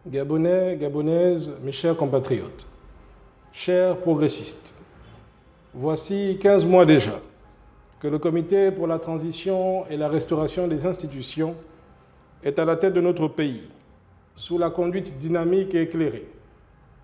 Gabonais, Gabonaises, mes chers compatriotes, chers progressistes, voici 15 mois déjà que le Comité pour la transition et la restauration des institutions est à la tête de notre pays, sous la conduite dynamique et éclairée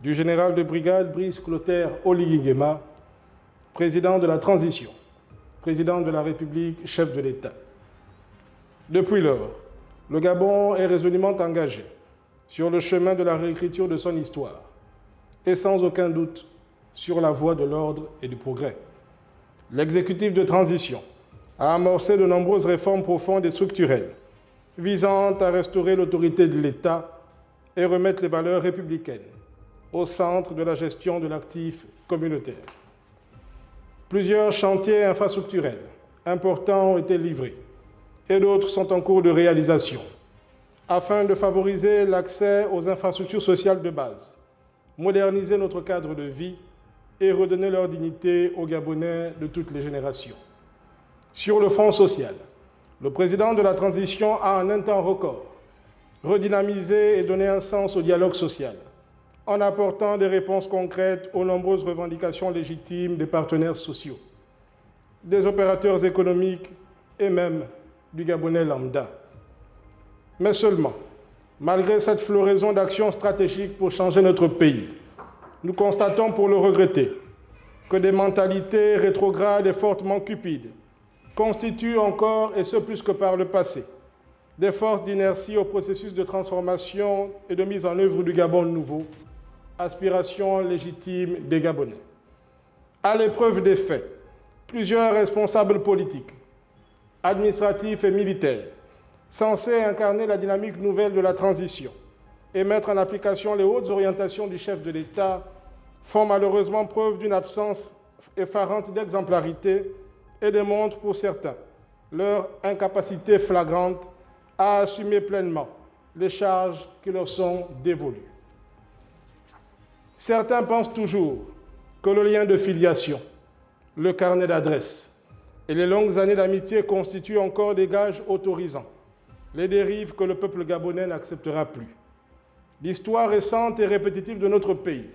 du général de brigade Brice Clotaire Oligui Nguema, président de la transition, président de la République, chef de l'État. Depuis lors, le Gabon est résolument engagé sur le chemin de la réécriture de son histoire et sans aucun doute sur la voie de l'ordre et du progrès. L'exécutif de transition a amorcé de nombreuses réformes profondes et structurelles visant à restaurer l'autorité de l'État et remettre les valeurs républicaines au centre de la gestion de l'actif communautaire. Plusieurs chantiers infrastructurels importants ont été livrés et d'autres sont en cours de réalisation afin de favoriser l'accès aux infrastructures sociales de base, moderniser notre cadre de vie et redonner leur dignité aux Gabonais de toutes les générations. Sur le front social, le président de la transition a en un temps record redynamisé et donné un sens au dialogue social en apportant des réponses concrètes aux nombreuses revendications légitimes des partenaires sociaux, des opérateurs économiques et même du Gabonais lambda. Mais seulement, malgré cette floraison d'actions stratégiques pour changer notre pays, nous constatons, pour le regretter, que des mentalités rétrogrades et fortement cupides constituent encore, et ce plus que par le passé, des forces d'inertie au processus de transformation et de mise en œuvre du Gabon nouveau, aspiration légitime des Gabonais. À l'épreuve des faits, plusieurs responsables politiques, administratifs et militaires, censés incarner la dynamique nouvelle de la transition et mettre en application les hautes orientations du chef de l'État, font malheureusement preuve d'une absence effarante d'exemplarité et démontrent pour certains leur incapacité flagrante à assumer pleinement les charges qui leur sont dévolues. Certains pensent toujours que le lien de filiation, le carnet d'adresse et les longues années d'amitié constituent encore des gages autorisant les dérives que le peuple gabonais n'acceptera plus. L'histoire récente et répétitive de notre pays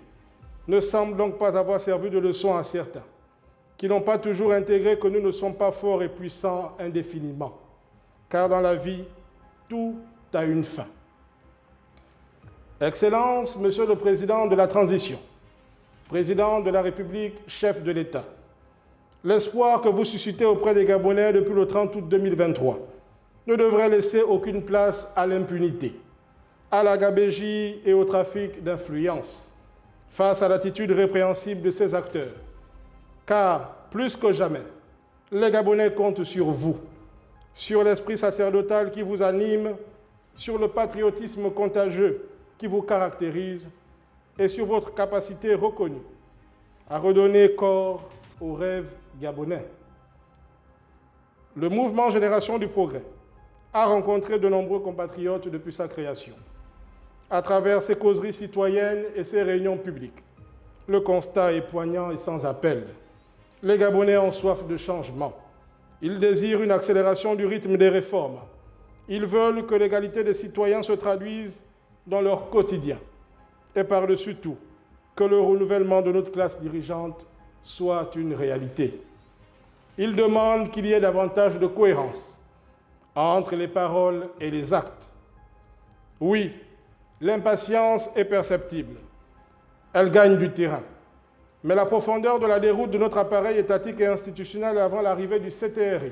ne semble donc pas avoir servi de leçon à certains, qui n'ont pas toujours intégré que nous ne sommes pas forts et puissants indéfiniment, car dans la vie, tout a une fin. Excellence, Monsieur le Président de la Transition, Président de la République, chef de l'État, l'espoir que vous suscitez auprès des Gabonais depuis le 30 août 2023 ne devrait laisser aucune place à l'impunité, à la gabégie et au trafic d'influence face à l'attitude répréhensible de ces acteurs. Car, plus que jamais, les Gabonais comptent sur vous, sur l'esprit sacerdotal qui vous anime, sur le patriotisme contagieux qui vous caractérise et sur votre capacité reconnue à redonner corps aux rêves gabonais. Le mouvement Génération du Progrès a rencontré de nombreux compatriotes depuis sa création. À travers ses causeries citoyennes et ses réunions publiques, le constat est poignant et sans appel. Les Gabonais ont soif de changement. Ils désirent une accélération du rythme des réformes. Ils veulent que l'égalité des citoyens se traduise dans leur quotidien. Et par-dessus tout, que le renouvellement de notre classe dirigeante soit une réalité. Ils demandent qu'il y ait davantage de cohérence entre les paroles et les actes. Oui, l'impatience est perceptible. Elle gagne du terrain. Mais la profondeur de la déroute de notre appareil étatique et institutionnel avant l'arrivée du CTRI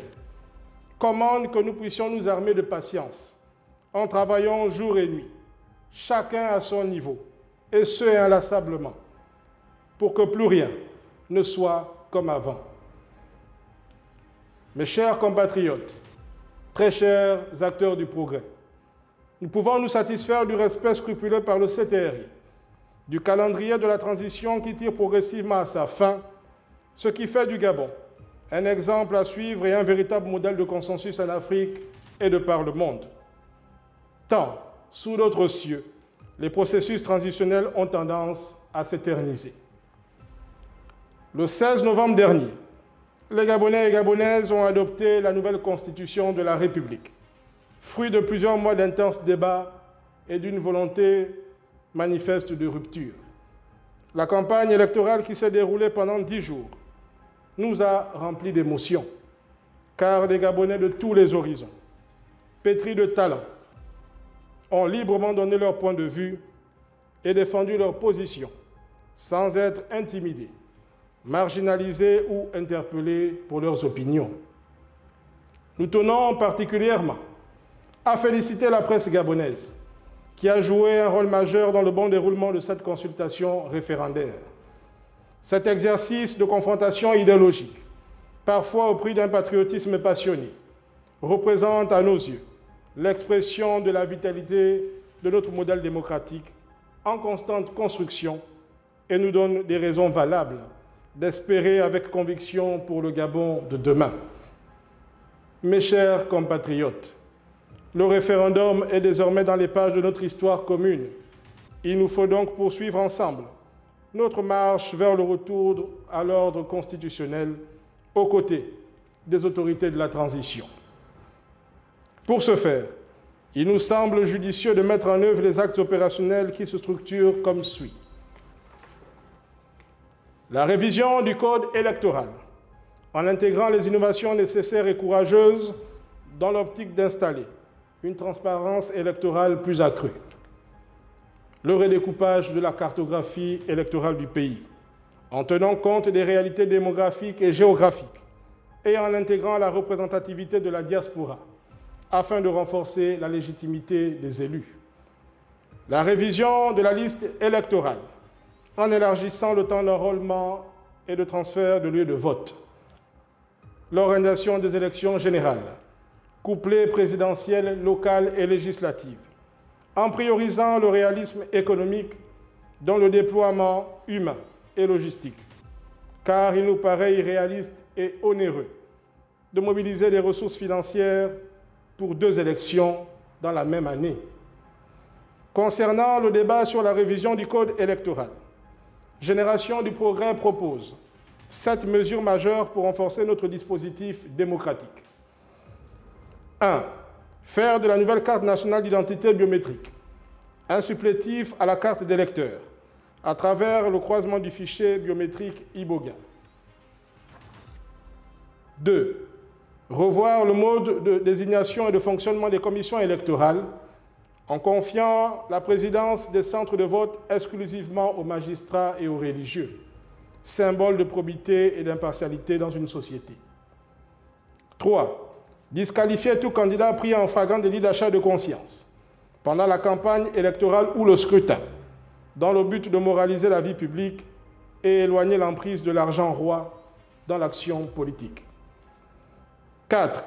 commande que nous puissions nous armer de patience en travaillant jour et nuit, chacun à son niveau, et ce inlassablement, pour que plus rien ne soit comme avant. Mes chers compatriotes, très chers acteurs du progrès, nous pouvons nous satisfaire du respect scrupuleux par le CTRI, du calendrier de la transition qui tire progressivement à sa fin, ce qui fait du Gabon un exemple à suivre et un véritable modèle de consensus en Afrique et de par le monde. Tant, sous notre cieux, les processus transitionnels ont tendance à s'éterniser. Le 16 novembre dernier, les Gabonais et Gabonaises ont adopté la nouvelle constitution de la République, fruit de plusieurs mois d'intenses débats et d'une volonté manifeste de rupture. La campagne électorale qui s'est déroulée pendant 10 jours nous a remplis d'émotions, car les Gabonais de tous les horizons, pétris de talent, ont librement donné leur point de vue et défendu leur position, sans être intimidés, marginalisés ou interpellés pour leurs opinions. Nous tenons particulièrement à féliciter la presse gabonaise, qui a joué un rôle majeur dans le bon déroulement de cette consultation référendaire. Cet exercice de confrontation idéologique, parfois au prix d'un patriotisme passionné, représente à nos yeux l'expression de la vitalité de notre modèle démocratique en constante construction et nous donne des raisons valables d'espérer avec conviction pour le Gabon de demain. Mes chers compatriotes, le référendum est désormais dans les pages de notre histoire commune. Il nous faut donc poursuivre ensemble notre marche vers le retour à l'ordre constitutionnel aux côtés des autorités de la transition. Pour ce faire, il nous semble judicieux de mettre en œuvre les actes opérationnels qui se structurent comme suit. La révision du code électoral, en intégrant les innovations nécessaires et courageuses dans l'optique d'installer une transparence électorale plus accrue. Le redécoupage de la cartographie électorale du pays, en tenant compte des réalités démographiques et géographiques et en intégrant la représentativité de la diaspora, afin de renforcer la légitimité des élus. La révision de la liste électorale, en élargissant le temps d'enrôlement et de transfert de lieu de vote. L'organisation des élections générales, couplées présidentielles, locales et législatives, en priorisant le réalisme économique dans le déploiement humain et logistique, car il nous paraît irréaliste et onéreux de mobiliser des ressources financières pour 2 élections dans la même année. Concernant le débat sur la révision du code électoral, Génération du Progrès propose 7 mesures majeures pour renforcer notre dispositif démocratique. 1. Faire de la nouvelle carte nationale d'identité biométrique un supplétif à la carte d'électeur à travers le croisement du fichier biométrique IBOGA. 2. Revoir le mode de désignation et de fonctionnement des commissions électorales en confiant la présidence des centres de vote exclusivement aux magistrats et aux religieux, symbole de probité et d'impartialité dans une société. 3. Disqualifier tout candidat pris en flagrant délit d'achat de conscience pendant la campagne électorale ou le scrutin, dans le but de moraliser la vie publique et éloigner l'emprise de l'argent roi dans l'action politique. 4.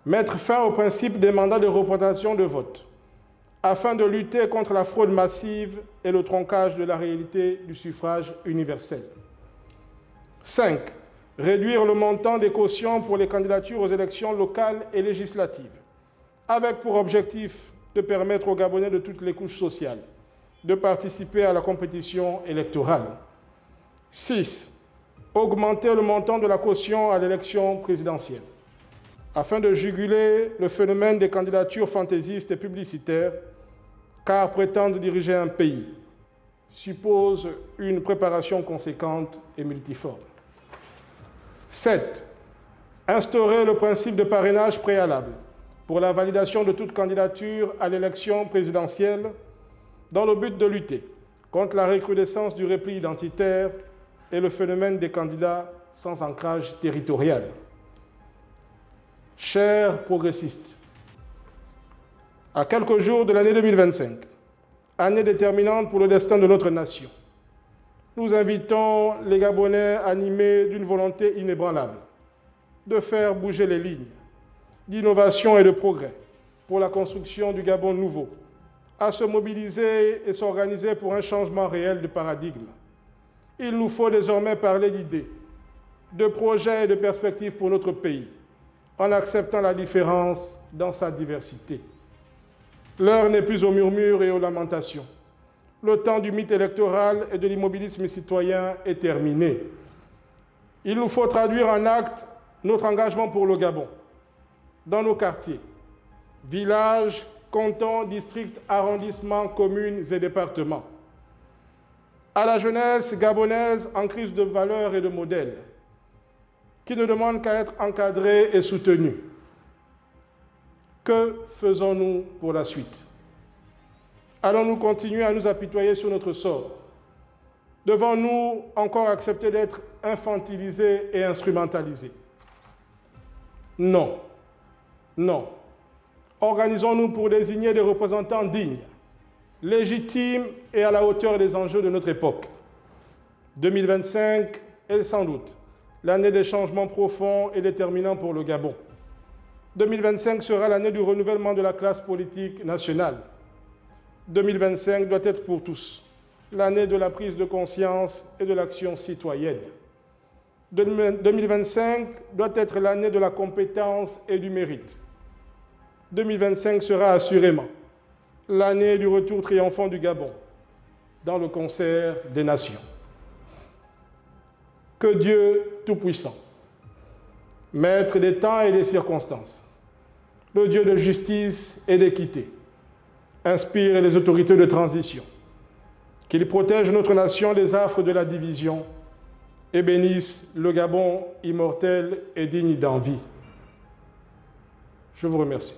Mettre fin au principe des mandats de représentation de vote, afin de lutter contre la fraude massive et le troncage de la réalité du suffrage universel. 5. Réduire le montant des cautions pour les candidatures aux élections locales et législatives, avec pour objectif de permettre aux Gabonais de toutes les couches sociales de participer à la compétition électorale. 6. Augmenter le montant de la caution à l'élection présidentielle, afin de juguler le phénomène des candidatures fantaisistes et publicitaires, car prétendre diriger un pays suppose une préparation conséquente et multiforme. 7. Instaurer le principe de parrainage préalable pour la validation de toute candidature à l'élection présidentielle dans le but de lutter contre la recrudescence du repli identitaire et le phénomène des candidats sans ancrage territorial. Chers progressistes, à quelques jours de l'année 2025, année déterminante pour le destin de notre nation, nous invitons les Gabonais animés d'une volonté inébranlable de faire bouger les lignes d'innovation et de progrès pour la construction du Gabon nouveau, à se mobiliser et s'organiser pour un changement réel de paradigme. Il nous faut désormais parler d'idées, de projets et de perspectives pour notre pays, en acceptant la différence dans sa diversité. L'heure n'est plus aux murmures et aux lamentations. Le temps du mythe électoral et de l'immobilisme citoyen est terminé. Il nous faut traduire en actes notre engagement pour le Gabon, dans nos quartiers, villages, cantons, districts, arrondissements, communes et départements, à la jeunesse gabonaise en crise de valeurs et de modèles, qui ne demande qu'à être encadrée et soutenue. Que faisons-nous pour la suite? Allons-nous continuer à nous apitoyer sur notre sort? Devons-nous encore accepter d'être infantilisés et instrumentalisés? Non. Non. Organisons-nous pour désigner des représentants dignes, légitimes et à la hauteur des enjeux de notre époque. 2025 est sans doute l'année des changements profonds et déterminants pour le Gabon. 2025 sera l'année du renouvellement de la classe politique nationale. 2025 doit être pour tous l'année de la prise de conscience et de l'action citoyenne. 2025 doit être l'année de la compétence et du mérite. 2025 sera assurément l'année du retour triomphant du Gabon dans le concert des nations. Que Dieu Tout-Puissant, Maître des temps et des circonstances, le Dieu de justice et d'équité, inspire les autorités de transition, qu'il protège notre nation des affres de la division et bénisse le Gabon immortel et digne d'envie. Je vous remercie.